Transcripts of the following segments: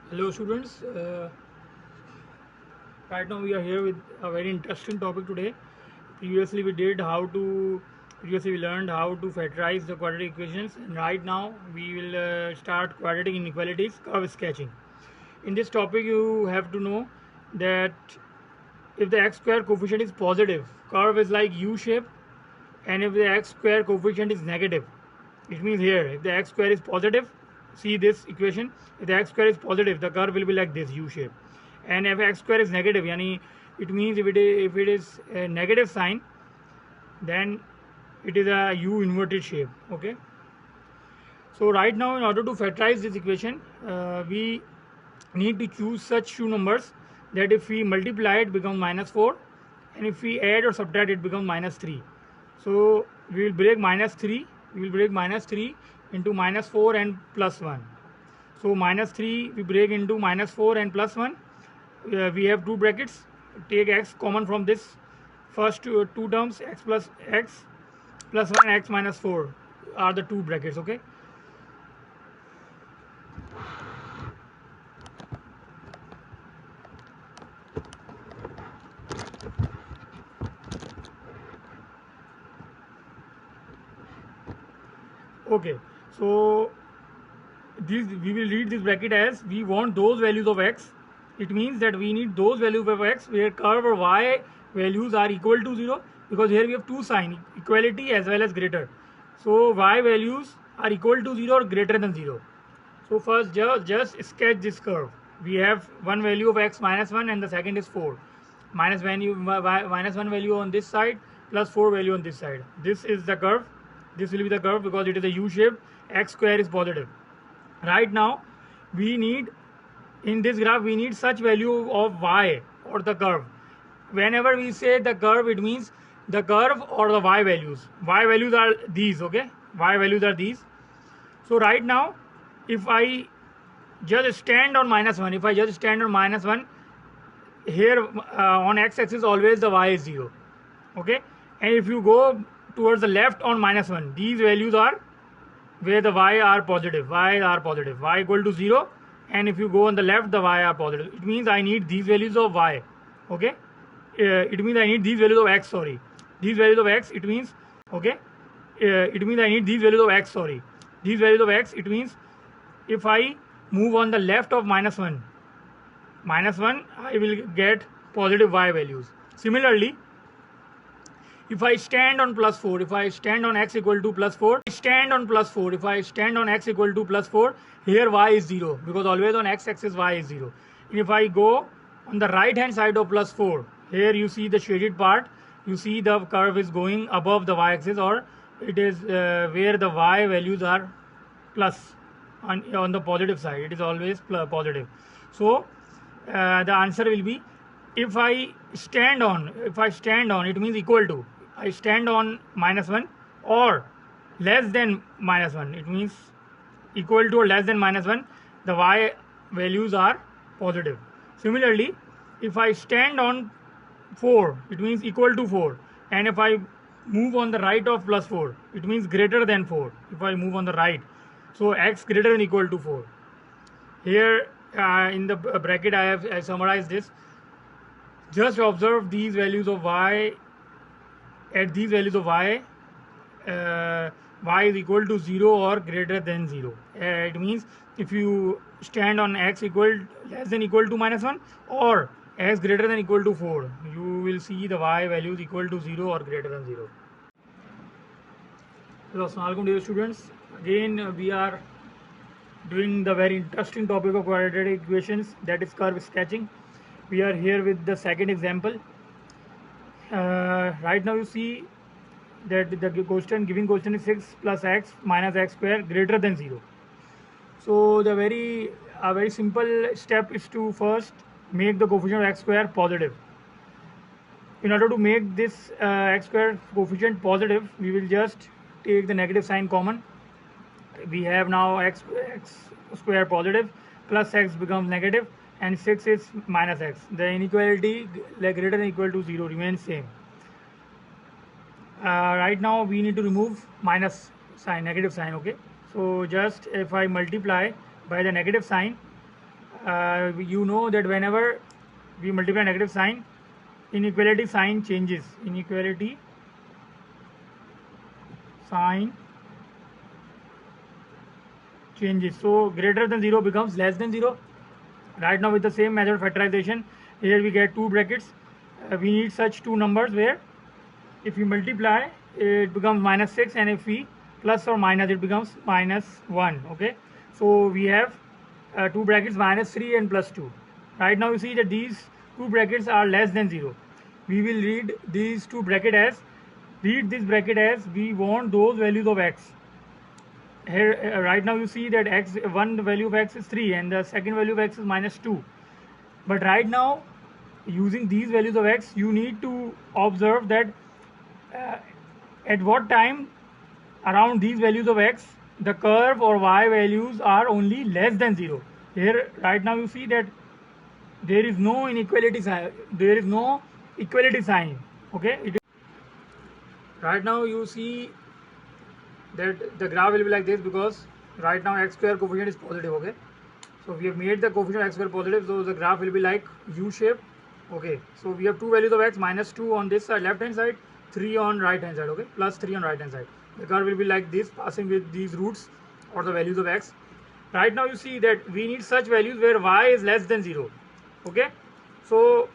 Hello students, right now we are here with a very interesting topic today. Previously we learned how to factorize the quadratic equations, and right now we will start quadratic inequalities curve sketching. In this topic you have to know that if the x square coefficient is positive, curve is like U shape, and if the x square coefficient is negative, it means here if the x square is positive, see this equation, if the x square is positive the curve will be like this U shape, and if x square is negative, yani it means if it is a negative sign, then it is a U inverted shape. Okay, so right now in order to factorize this equation, we need to choose such two numbers that if we multiply it becomes -4, and if we add or subtract it becomes -3. So we will break -3 into -4 and +1. So -3 we break into -4 and +1. We have two brackets. Take x common from this first two terms, x plus 1, x minus 4 are the two brackets. Okay, okay, so we will read this bracket as we want those values of x. It means that we need those values of x where curve or y values are equal to 0, because here we have two sign, equality as well as greater. So y values are equal to 0 or greater than 0. So first just sketch this curve. We have one value of x -1 and the second is 4. -1 value on this side plus 4 value on this side. This is the curve. This will be the curve because it is a U shape. X square is positive. Right now we need, in this graph we need such value of y or the curve. Whenever we say the curve, it means the curve or the y values. Y values are these. Okay, y values are these. So right now if I just stand on -1, if I just stand on -1, here on x-axis always the y is 0. Okay, and if you go towards the left on -1, these values are where the y are positive, y equal to 0, and if you go on the left the y are positive. It means I need these values of y. Okay, it means I need these values of x, sorry, these values of x. It means, okay, it means I need these values of x, sorry, these values of x. It means if I move on the left of -1, I will get positive y values. Similarly, if I stand on +4, if I stand on x equal to +4, if I stand on x equal to +4, here y is 0, because always on x-axis y is 0. And if I go on the right hand side of +4, here you see the shaded part, you see the curve is going above the y-axis, or it is where the y values are plus on the positive side, it is always positive. So the answer will be, if I stand on, it means equal to, I stand on -1 or less than -1, it means equal to or less than -1, the y values are positive. Similarly, if I stand on 4, it means equal to 4, and if I move on the right of +4, it means greater than 4. If I move on the right, so x greater than equal to 4. Here in the bracket I summarized this. Just observe these values of y. At these values of y, y is equal to 0 or greater than 0. It means if you stand on x less than equal to -1 or x greater than equal to 4, you will see the y values equal to 0 or greater than 0. Hello, assalamu alaikum dear students. Again we are doing the very interesting topic of quadratic equations, that is curve sketching. We are here with the second example. Right now you see that the giving question is 6 plus x minus x square greater than 0. So the very simple step is to first make the coefficient of x square positive. In order to make this x square coefficient positive, we will just take the negative sign common. We have now x square positive, plus x becomes negative, and 6 is minus x. The inequality greater than equal to 0 remains same. Right now we need to remove minus sign, negative sign. Okay, so just if I multiply by the negative sign, you know that whenever we multiply negative sign, inequality sign changes. Inequality sign changes. So greater than 0 becomes less than 0. Right now with the same method of factorization, here we get two brackets. We need such two numbers where if we multiply it becomes -6, and if we plus or minus it becomes -1. Okay, so we have two brackets -3 and +2. Right now you see that these two brackets are less than 0. We will read these two bracket as, read this bracket as we want those values of x. Here right now you see that x, one value of x is 3 and the second value of x is -2. But right now using these values of x, you need to observe that at what time around these values of x the curve or y values are only less than 0. Here right now you see that there is no inequality sign, there is no equality sign. Okay, right now you see that the graph will be like this, because right now x square coefficient is positive. Okay, so we have made the coefficient of x square positive, so the graph will be like U shape. Okay, so we have two values of x, -2 on this side left hand side, 3 on right hand side. Okay, +3 on right hand side. The curve will be like this, passing with these roots or the values of x. Right now you see that we need such values where y is less than 0. Okay, so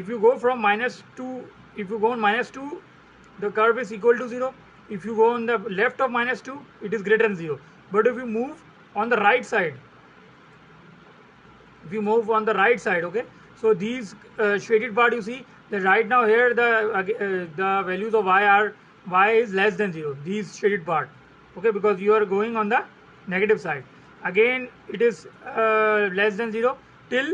if you go from -2, if you go on -2, the curve is equal to 0. If you go on the left of -2, it is greater than 0. But if you move on the right side, if you move on the right side, okay, so these shaded part, you see that right now here the values of y is less than 0, these shaded part. Okay, because you are going on the negative side. Again it is less than 0 till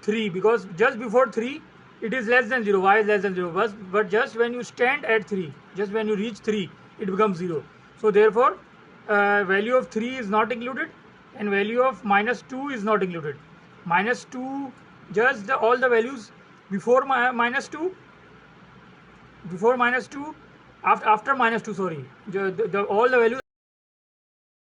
3, because just before 3 it is less than 0, y is less than 0, but just when you stand at 3, just when you reach 3, it becomes 0. So therefore value of 3 is not included and value of -2 is not included. -2, just all the values before -2, before -2, after -2, sorry, all the values